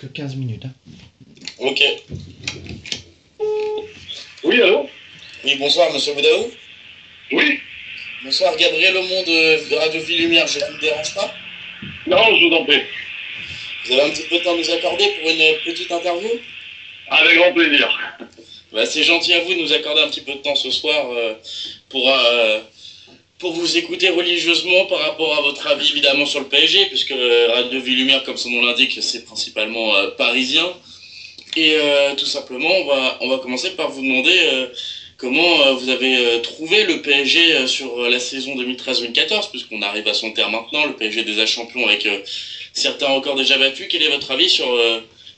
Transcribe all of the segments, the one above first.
presque 15 minutes. Ok. Oui, allô? Oui, bonsoir, monsieur Boudaou. Oui? Bonsoir, Gabriel Aumont de Radio Ville Lumière, je ne vous dérange pas? Non, je vous en prie. Vous avez un petit peu de temps à nous accorder pour une petite interview? Avec grand plaisir. Bah, c'est gentil à vous de nous accorder un petit peu de temps ce soir pour vous écouter religieusement par rapport à votre avis évidemment sur le PSG, puisque Radio Ville Lumière, comme son nom l'indique, c'est principalement parisien. Et tout simplement, on va commencer par vous demander comment vous avez trouvé le PSG sur la saison 2013-2014, puisqu'on arrive à son terme maintenant, le PSG déjà champion avec certains records déjà battus. Quel est votre avis sur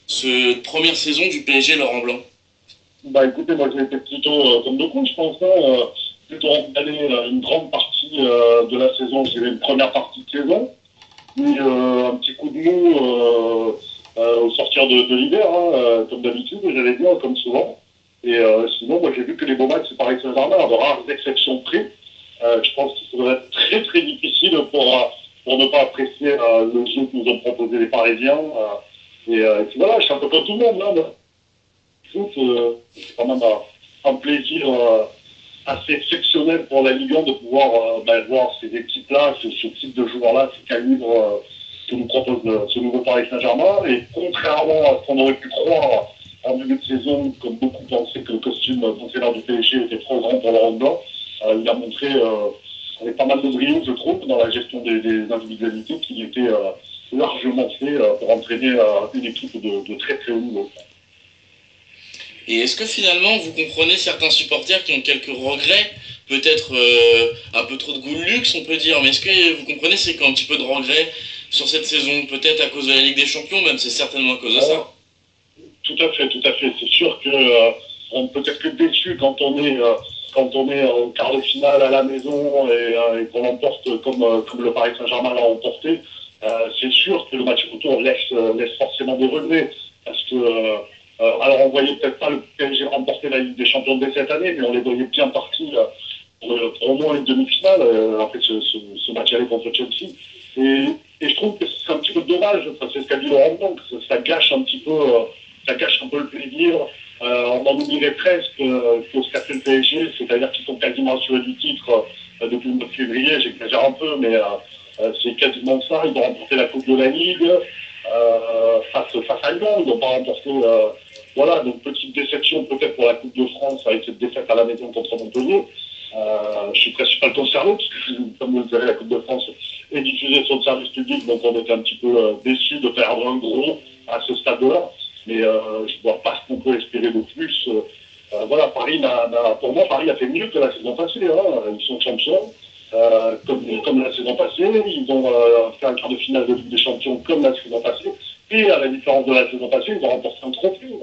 cette première saison du PSG Laurent Blanc? Bah écoutez, moi j'ai été plutôt comme beaucoup, je pense, plutôt emballé une grande partie de la saison, je dirais une première partie de saison, puis un petit coup de mou au sortir de l'hiver, comme d'habitude, j'allais dire, comme souvent. Et sinon, moi j'ai vu que les beaux matchs, c'est Paris Saint-Germain, à de rares exceptions près. Je pense qu'il faudrait être très très difficile pour ne pas apprécier le jeu que nous ont proposé les Parisiens. Et puis voilà, je suis un peu comme tout le monde, là. C'est quand même un plaisir assez exceptionnel pour la Ligue 1 de pouvoir voir ces équipes-là, ce type de joueurs-là, ces calibres que nous propose ce nouveau Paris Saint-Germain. Et contrairement à ce qu'on aurait pu croire en début de saison, comme beaucoup pensaient que le costume d'entraîneur du PSG était trop grand pour Laurent Blanc, il a montré avec pas mal de brio, je trouve, dans la gestion des individualités, qu'il était largement fait pour entraîner une équipe de très très haut niveau. Et est-ce que finalement vous comprenez certains supporters qui ont quelques regrets, peut-être un peu trop de goût de luxe on peut dire, mais est-ce que vous comprenez c'est un petit peu de regrets sur cette saison, peut-être à cause de la Ligue des Champions, même c'est certainement à cause de ça? Tout à fait. C'est sûr que on peut être que déçu quand on est en quart de finale à la maison et qu'on l'emporte comme le Paris Saint-Germain l'a emporté. C'est sûr que le match retour laisse forcément des regrets parce que alors on voyait peut-être pas le PSG remporter la Ligue des Champions dès cette année, mais on les voyait bien partis pour au moins les demi-finales après ce match aller contre Chelsea. Et je trouve que c'est un petit peu dommage, c'est ce qu'a dit Laurent Blanc, ça gâche un petit peu le plaisir. On en oublierait presque que ce qu'a fait le PSG, c'est-à-dire qu'ils sont quasiment assurés du titre depuis le mois de février, j'exagère un peu, mais c'est quasiment ça. Ils ont remporté la Coupe de la Ligue face à Lyon, ils n'ont pas remporté. Voilà, donc petite déception peut-être pour la Coupe de France avec cette défaite à la maison contre Montpellier. Je suis presque pas le concerné, parce que comme vous le savez, la Coupe de France est diffusée sur le service public, donc on était un petit peu déçus de perdre un gros à ce stade-là. Mais je ne vois pas ce qu'on peut espérer de plus. Voilà, pour moi, Paris a fait mieux que la saison passée. Ils sont champions, comme la saison passée. Ils ont fait un quart de finale de Ligue des Champions comme la saison passée. Et à la différence de la saison passée, ils ont remporté un trophée.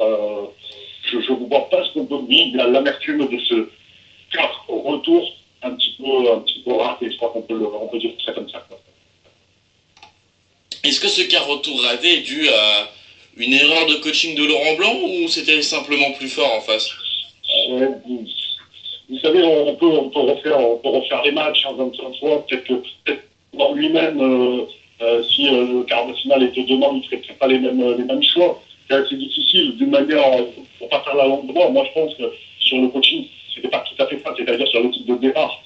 Je ne vois pas ce qu'on peut dire. Il y a l'amertume de ce quart au retour un petit peu raté. Je crois qu'on peut dire ça comme ça. Est-ce que ce quart retour raté est dû à une erreur de coaching de Laurent Blanc ou c'était simplement plus fort en face? Vous savez, on peut refaire les matchs 25 fois. Peut-être dans lui-même, si le quart de finale était demain, il ne ferait peut-être pas les mêmes choix. C'est assez difficile. D'une manière, pour ne pas faire la langue de bois, moi je pense que sur le coaching, c'était pas tout à fait ça. C'est-à-dire sur le type de départ.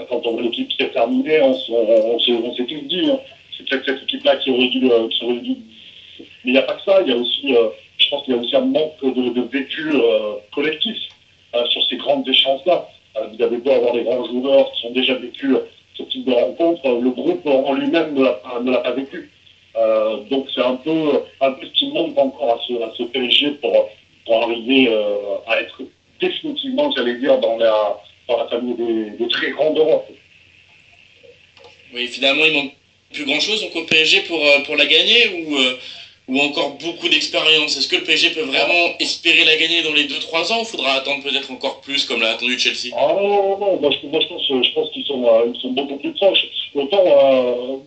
Quand on voit l'équipe qui est terminée, on s'est tous dit, c'est peut-être cette équipe-là qui aurait dû. Mais il n'y a pas que ça. Il y a aussi, je pense qu'il y a aussi un manque de vécu collectif sur ces grandes échéances-là. Vous avez beau avoir des grands joueurs qui ont déjà vécu ce type de rencontre, le groupe en lui-même ne l'a pas vécu. Donc c'est un peu ce qui manque encore à ce PSG pour arriver à être définitivement, j'allais dire, dans la famille des très grands d'Europe. Oui, finalement, il manque plus grand-chose donc au PSG pour la gagner ou encore beaucoup d'expérience. Est-ce que le PSG peut vraiment espérer la gagner dans les 2-3 ans ou faudra attendre peut-être encore plus comme l'a attendu Chelsea? Non. Moi, je pense qu'ils sont beaucoup plus proches. Autant,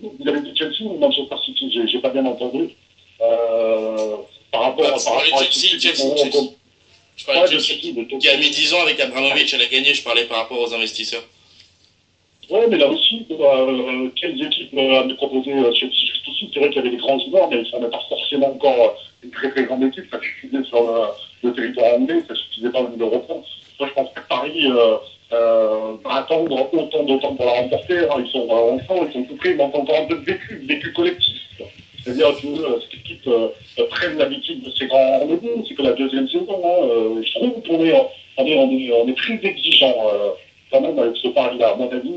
vous avez dit Chelsea ou Manchester City, j'ai pas bien entendu. Par rapport à Chelsea. Je parlais de Chelsea qui a mis 10 ans avec Abramovich à la gagner, je parlais par rapport aux investisseurs. Ouais, mais là aussi, quelles équipes avaient proposé Chelsea? aussi, c'est vrai qu'il y avait des grands joueurs, mais ils n'en pas forcément encore une très très grande équipe. Ça suffisait sur le territoire anglais, ça suffisait pas au niveau européen. Moi, je pense que Paris va attendre autant d'autant pour la remporter. Hein. Ils sont enfants, ils sont tout près, ils manquent encore un peu de vécu collectif. C'est-à-dire que cette équipe prenne l'habitude de ces grands rendez-vous. C'est que la deuxième saison. Hein. Je trouve qu'on est très exigeant quand même avec ce pari-là. À mon avis,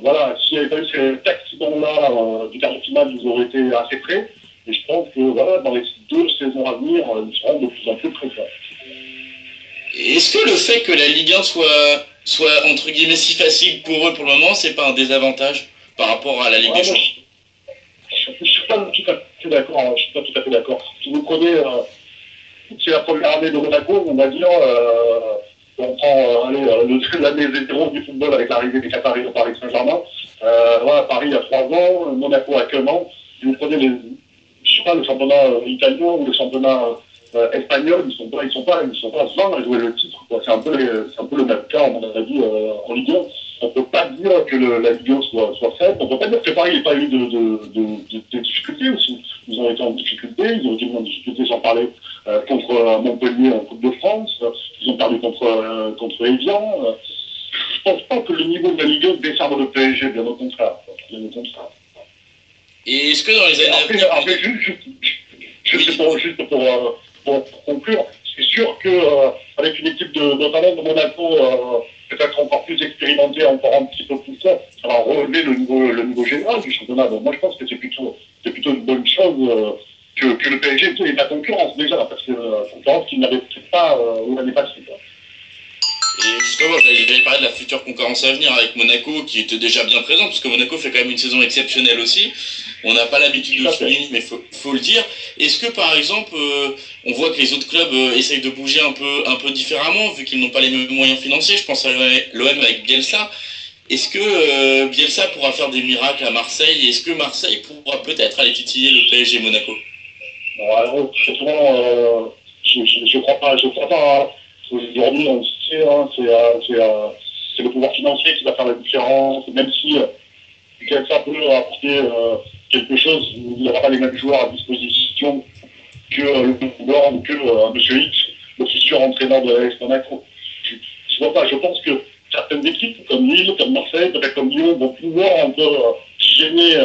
voilà, s'il n'y avait pas eu cet accident-là du quart de finale, ils auraient été assez près. Et je pense que voilà, dans les 2 saisons à venir, ils seront de plus en plus près. Est-ce que le fait que la Ligue 1 soit entre guillemets si facile pour eux pour le moment, c'est pas un désavantage par rapport à la Ligue des Champions? Je suis pas tout à fait d'accord. Je suis pas tout à fait d'accord. Si vous prenez, c'est la première année de Monaco, on va dire, on prend l'année 0 du football avec l'arrivée des Qataris au Paris Saint-Germain. Voilà, Paris il y a 3 ans, Monaco actuellement. Si vous prenez je sais pas, le championnat italien ou le championnat espagnol, ils sont pas 20 à jouer le titre. C'est un peu le même cas, à mon avis, en Ligue 1. On ne peut pas dire que la Ligue 1 soit faible. On ne peut pas dire que Paris n'ait pas eu de difficultés aussi. Ils ont été en difficulté, ils ont été en difficulté, j'en parlais, contre Montpellier en Coupe de France. Ils ont perdu contre Evian. Je ne pense pas que le niveau de la Ligue 1 descende le PSG, bien au contraire. Et est-ce que dans les années à venir... Juste pour conclure, c'est sûr qu'avec une équipe notamment de Monaco peut-être encore plus expérimentée, encore un petit peu plus fort, ça va relever le niveau général du championnat. Donc moi je pense que c'est plutôt une bonne chose que le PSG ait la concurrence déjà, parce que la concurrence qu'il n'avait peut-être pas l'année passée. Et justement, j'avais parlé de la future concurrence à venir avec Monaco, qui était déjà bien présente, parce que Monaco fait quand même une saison exceptionnelle aussi. On n'a pas l'habitude de le souligner, mais faut le dire. Est-ce que par exemple, on voit que les autres clubs essayent de bouger un peu différemment, vu qu'ils n'ont pas les mêmes moyens financiers? Je pense à l'OM avec Bielsa. Est-ce que Bielsa pourra faire des miracles à Marseille? Et est-ce que Marseille pourra peut-être aller titiller le PSG Monaco? Bon, alors, justement, je crois pas. Hein. Aujourd'hui, on sait, hein, c'est le pouvoir financier qui va faire la différence, même si Bielsa peut apporter quelque chose, il n'aura pas les mêmes joueurs à disposition que le Blanc ou que M. X, le futur entraîneur de l'AS Monaco. Je vois pas, je pense que certaines équipes, comme Lille, comme Marseille, peut-être comme Lyon, vont pouvoir un peu gêner,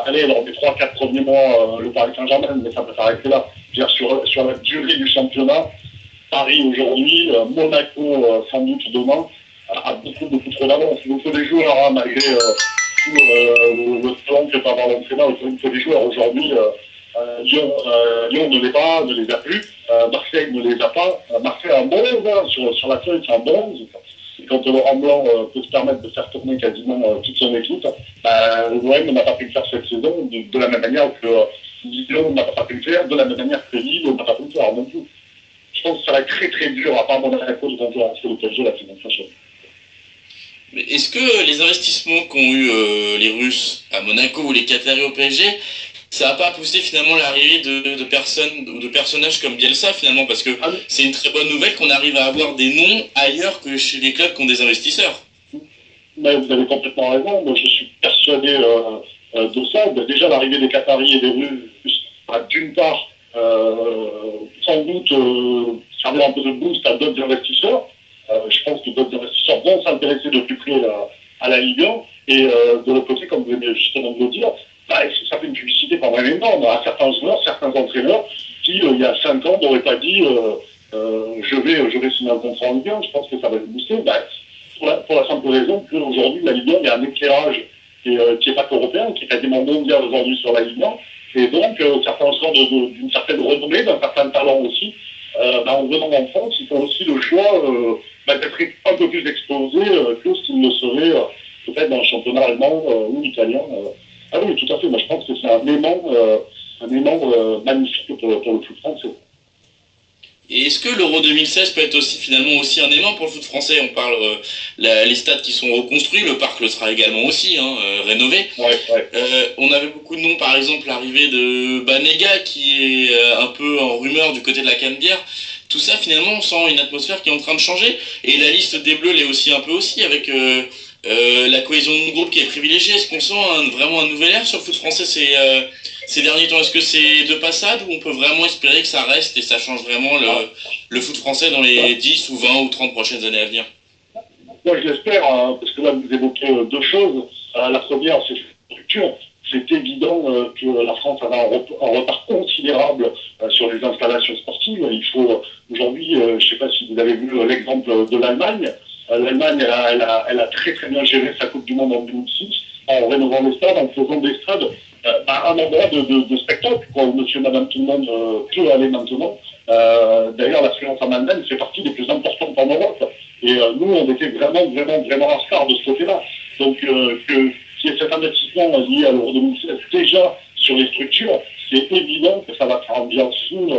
aller lors des 3-4 premiers mois, le Paris Saint-Germain, mais ça peut s'arrêter là. Je veux dire, sur la durée du championnat, Paris aujourd'hui, Monaco sans doute demain, a beaucoup trop d'avance. Il nous faut des joueurs, hein, malgré le temps que peut avoir l'entraîneur, il faut des joueurs. Aujourd'hui, Lyon ne les a plus. Marseille ne les a pas. Marseille a un bon 11, sur la feuille, c'est un bon 11. Et quand Laurent Blanc peut se permettre de faire tourner quasiment toute son équipe, l'OM n'a pas pu le faire cette saison, de la même manière que Lyon n'a pas pu le faire, de la même manière que Lille n'a pas pu le faire non plus. Je pense que ça va être très très dur, à part Monaco, de concurrencer le PSG la saison prochaine. Mais est-ce que les investissements qu'ont eu les Russes à Monaco ou les Qataris au PSG, ça n'a pas poussé finalement l'arrivée de personnes ou de personnages comme Bielsa finalement? Parce que c'est une très bonne nouvelle qu'on arrive à avoir des noms ailleurs que chez les clubs qui ont des investisseurs. Mais vous avez complètement raison. Moi, je suis persuadé de ça. Déjà, l'arrivée des Qataris et des Russes a d'une part sans doute servir un peu de boost à d'autres investisseurs. Je pense que d'autres investisseurs vont s'intéresser de plus près à la Ligue 1. Et de l'autre côté, comme vous venez justement de le dire, ça fait une publicité quand même énorme à certains joueurs, certains entraîneurs qui, il y a 5 ans, n'auraient pas dit je vais signer un contrat en Ligue 1. Je pense que ça va le booster. Pour la simple raison qu'aujourd'hui, la Ligue 1, il y a un éclairage qui n'est pas qu'européen, qui est quasiment mondial aujourd'hui sur la Ligue 1. Et donc, certains joueurs d'une certaine renommée, d'un certain talent aussi, en venant en France, ils font aussi le choix d'être un peu plus exposés que s'ils le seraient peut-être dans le championnat allemand ou italien. Ah oui, tout à fait. Moi, je pense que c'est un aimant magnifique pour le foot français. Et est-ce que l'Euro 2016 peut être aussi finalement aussi un aimant pour le foot français? On parle les stades qui sont reconstruits, le parc le sera également aussi, rénové. Ouais. On avait beaucoup de noms, par exemple l'arrivée de Banega qui est un peu en rumeur du côté de la Canebière. Tout ça finalement on sent une atmosphère qui est en train de changer. Et la liste des Bleus l'est aussi un peu aussi avec la cohésion de groupe qui est privilégiée. Est-ce qu'on sent vraiment un nouvel air sur le foot français ces derniers temps? Est-ce que c'est de passade ou on peut vraiment espérer que ça reste et ça change vraiment le foot français dans les 10 ou 20 ou 30 prochaines années à venir? Moi, je l'espère, hein, parce que là, vous évoquez deux choses. La première, c'est la structure. C'est évident que la France a un retard considérable sur les installations sportives. Il faut, aujourd'hui, je ne sais pas si vous avez vu l'exemple de l'Allemagne. L'Allemagne, elle a très très bien géré sa Coupe du Monde en 2006 en rénovant les stades, en faisant des stades un endroit de spectacle, quoi, où monsieur et madame tout le monde peut aller maintenant. D'ailleurs, l'affluence en Allemagne fait partie des plus importantes en Europe. Et nous, on était vraiment en retard de ce côté-là. Donc, qu'il y ait cet investissement lié à l'Euro 2016 déjà sur les structures, c'est évident que ça va faire un bien fou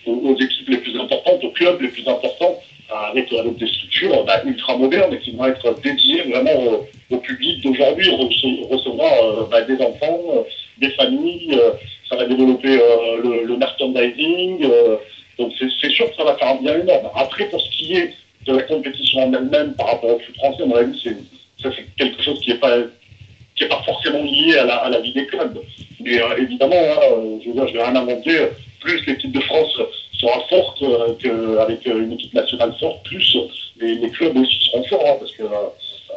aux équipes les plus importantes, aux clubs les plus importants, avec des structures ultra modernes et qui vont être dédiées vraiment au public d'aujourd'hui, recevoir des enfants, des familles, ça va développer le merchandising, donc c'est sûr que ça va faire un bien énorme. Après, pour ce qui est de la compétition en elle-même par rapport au foot français, à mon avis, c'est quelque chose qui n'est pas forcément lié à la vie des clubs. Mais évidemment, je veux dire, je vais rien inventer, plus l'équipe de France sera forte qu'avec une équipe nationale forte, plus les clubs aussi seront forts, hein, parce que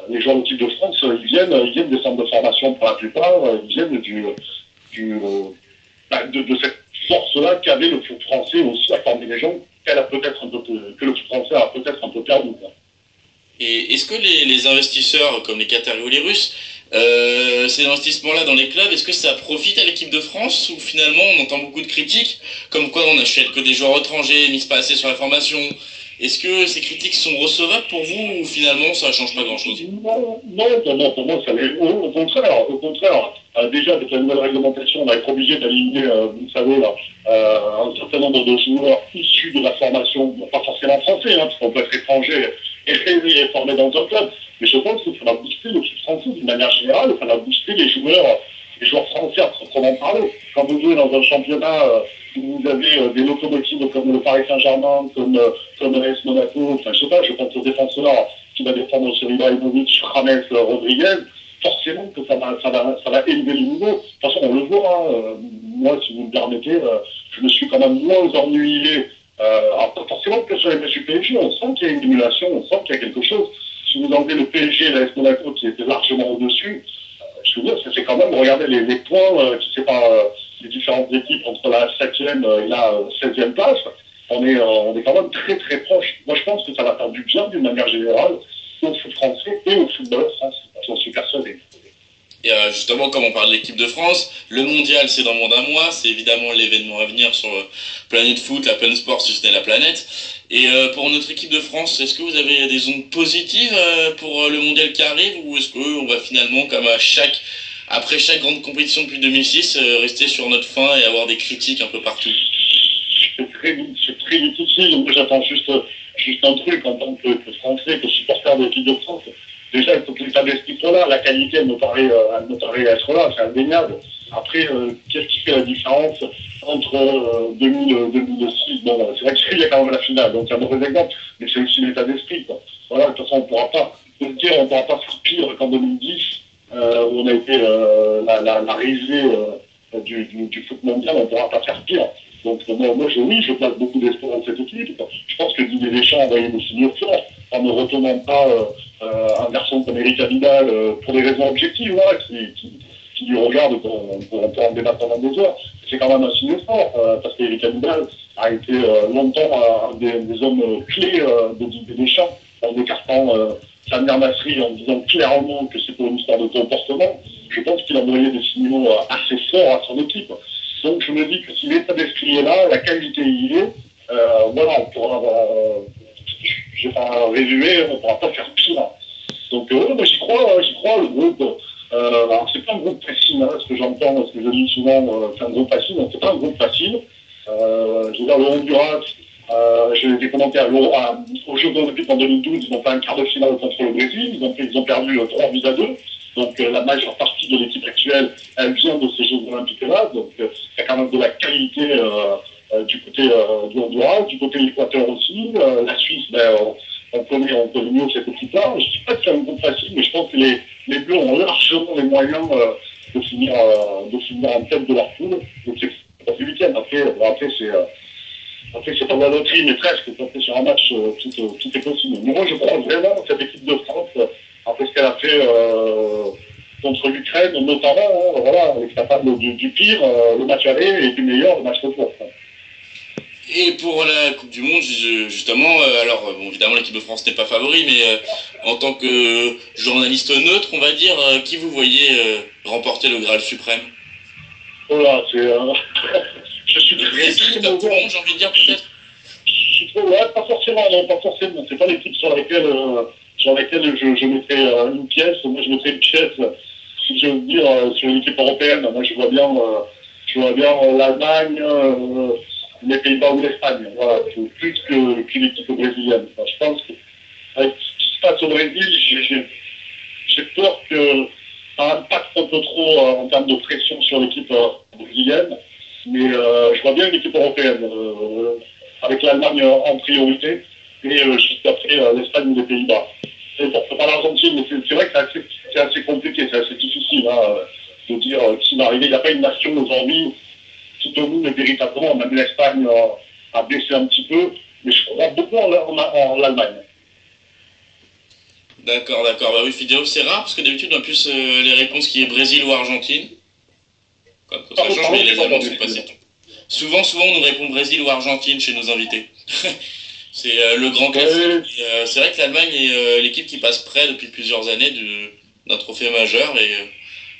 les joueurs de l'équipe de France, ils viennent des centres de formation pour la plupart, ils viennent de cette force-là qu'avait le foot français aussi à former les gens, que le foot français a peut-être un peu perdu. Quoi. Et est-ce que les investisseurs comme les Qataris ou les Russes, ces investissements-là dans les clubs, est-ce que ça profite à l'équipe de France ou finalement on entend beaucoup de critiques comme quoi on n'achète que des joueurs étrangers, mise pas assez sur la formation? Est-ce que ces critiques sont recevables pour vous ou finalement ça change pas grand-chose? Non, pour moi, ça l'est. Au contraire. Déjà, avec la nouvelle réglementation, on va être obligé d'aligner, vous savez, là, un certain nombre de joueurs issus de la formation, bon, pas forcément français, hein, parce qu'on peut être étranger et formé dans un club. Mais je pense que ça va booster le foot français d'une manière générale, ça va booster les joueurs français à proprement parler. Quand vous jouez dans un championnat où vous avez des locomotives comme le Paris Saint-Germain, comme l'AS Monaco, enfin je sais pas, je pense au défenseur qui va défendre sur Ibrahimovic, James Rodriguez, forcément que ça va élever le niveau. De toute façon, on le voit, hein, moi, si vous me permettez, je me suis quand même moins ennuyé. Alors, pas forcément que sur les matchs du PSG, on sent qu'il y a une émulation, on sent qu'il y a quelque chose. Si vous enlevez le PSG et l'AS Monaco qui était largement au-dessus, je veux dire, c'est quand même, regardez les points qui séparent les différentes équipes entre la 7e et la 16e place. On est quand même très très proche. Moi, je pense que ça va faire du bien d'une manière générale au foot français et au football français. J'en suis persuadé. Et justement, comme on parle de l'équipe de France, le mondial c'est dans moins d'un mois, c'est évidemment l'événement à venir sur Planète Foot, la Planète Sport, si c'était la planète. Et pour notre équipe de France, est-ce que vous avez des ondes positives pour le mondial qui arrive ou est-ce qu'on va finalement, comme après chaque grande compétition depuis 2006, rester sur notre faim et avoir des critiques un peu partout? C'est très difficile. Moi, j'attends juste un truc en tant que Français, que supporter de l'équipe de France. Déjà, il faut que l'état d'esprit soit là. La qualité, elle me paraît être là, c'est indéniable. Après, qu'est-ce qui fait la différence entre 2006 Bon, c'est vrai qu'il y a quand même la finale, donc c'est un mauvais exemple, mais c'est aussi l'état d'esprit. Quoi. Voilà, de toute façon, on ne pourra pas faire pire qu'en 2010, où on a été la risée du foot mondial, on ne pourra pas faire pire. Donc moi je place beaucoup d'espoir dans cette équipe. Je pense que Didier Deschamps a envoyé des signaux forts en ne retenant pas un garçon comme Eric Abidal pour des raisons objectives, hein, qui lui regarde, on peut en débattre pendant des heures. C'est quand même un signe fort, parce qu'Eric Abidal a été longtemps un des hommes clés de Didier Deschamps, en écartant Samir Nasri en disant clairement que c'est pour une histoire de comportement. Je pense qu'il a envoyé des signaux assez forts à son équipe. Donc je me dis que si l'état d'esprit est là, la qualité y est, voilà, on pourra, je vais pas résumer, on ne pourra pas faire pire. Donc moi j'y crois, le groupe, alors c'est pas un groupe facile, hein, ce que j'entends, ce que je dis souvent, c'est un groupe facile, donc c'est pas un groupe facile. Je veux dire, le Honduras, j'ai été commenté aux Jeux Olympiques en 2012, ils ont fait un quart de finale contre le Brésil, ils ont perdu 3-2. Donc la majeure partie de l'équipe actuelle, elle vient de ces Jeux Olympiques-là. Donc il y a quand même de la qualité du côté du Honduras, du côté de l'Équateur aussi. La Suisse, on connaît mieux cette équipe-là. Je ne dis pas que c'est un groupe facile, mais je pense que les Bleus ont largement les moyens de finir en tête de leur poule. Donc c'est pas ce week-end. Après, c'est pas de la loterie, mais presque. Après, sur un match, tout est possible. Mais moi, je crois vraiment à cette équipe de France, après ce qu'elle a fait contre l'Ukraine, notamment, voilà, elle est capable du pire, le match aller, et du meilleur, le match retour. Et pour la Coupe du Monde, justement, alors bon, évidemment l'équipe de France n'est pas favori, mais en tant que journaliste neutre, on va dire, qui vous voyez remporter le Graal suprême? Oh là, c'est... je suis Le Brésil, comme tout le monde, j'ai envie de dire peut-être. Ouais, pas forcément, non, pas forcément. C'est pas l'équipe sur laquelle je mettrais une pièce. Moi, je mettrais une pièce, si je veux dire, sur une équipe européenne. Moi, je vois bien l'Allemagne, les Pays-Bas ou l'Espagne. Voilà, plus qu'une équipe brésilienne. Enfin, je pense qu'avec ce qui se passe au Brésil, j'ai peur que ça impacte un peu trop en termes de pression sur l'équipe brésilienne. Mais je vois bien une équipe européenne, avec l'Allemagne en priorité, et juste après l'Espagne ou les Pays-Bas. Et bon, c'est pas l'Argentine, mais c'est vrai que c'est assez compliqué, c'est assez difficile de dire qui va arriver. Il n'y a pas une nation aujourd'hui qui domine véritablement. Même l'Espagne a baissé un petit peu, mais je crois beaucoup en l'Allemagne. D'accord, d'accord. Bah oui, Fideo, c'est rare parce que d'habitude on a plus les réponses qui est Brésil ou Argentine. Comme ça change, mais les Allemands sont passés. Souvent, on nous répond Brésil ou Argentine chez nos invités. C'est le grand classique. C'est vrai que l'Allemagne est l'équipe qui passe près depuis plusieurs années d'un trophée majeur et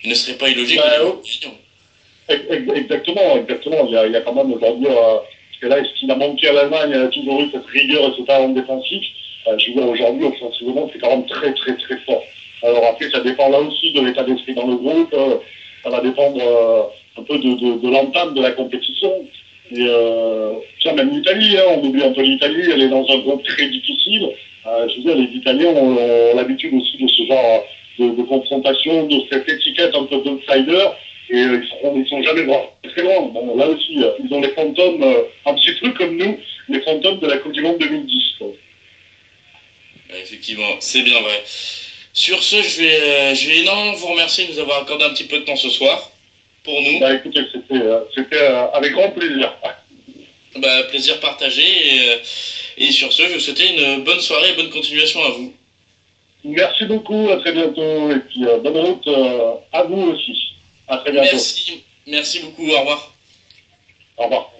il ne serait pas illogique de Exactement. Il y a quand même aujourd'hui, parce que là, ce qu'il a manqué à l'Allemagne, elle a toujours eu cette rigueur et ce talent défensif. Je veux dire, aujourd'hui, offensivement, c'est quand même très, très, très fort. Alors après, ça dépend là aussi de l'état d'esprit dans le groupe. Ça va dépendre un peu de l'entame de la compétition. Et tiens, même l'Italie, on oublie un peu l'Italie, elle est dans un groupe très difficile. Je veux dire, les Italiens ont l'habitude aussi de ce genre de confrontation, de cette étiquette un peu d'outsider. Et ils sont jamais très loin. Bon, là aussi, ils ont les fantômes, un petit peu comme nous, les fantômes de la Coupe du Monde 2010. Quoi. Effectivement, c'est bien vrai. Sur ce, je vais énormément vous remercier de nous avoir accordé un petit peu de temps ce soir pour nous. Bah écoutez, c'était avec grand plaisir. Bah, plaisir partagé et sur ce, je vous souhaite une bonne soirée et bonne continuation à vous. Merci beaucoup, à très bientôt et puis bonne route à vous aussi. À très bientôt. Merci beaucoup, au revoir. Au revoir.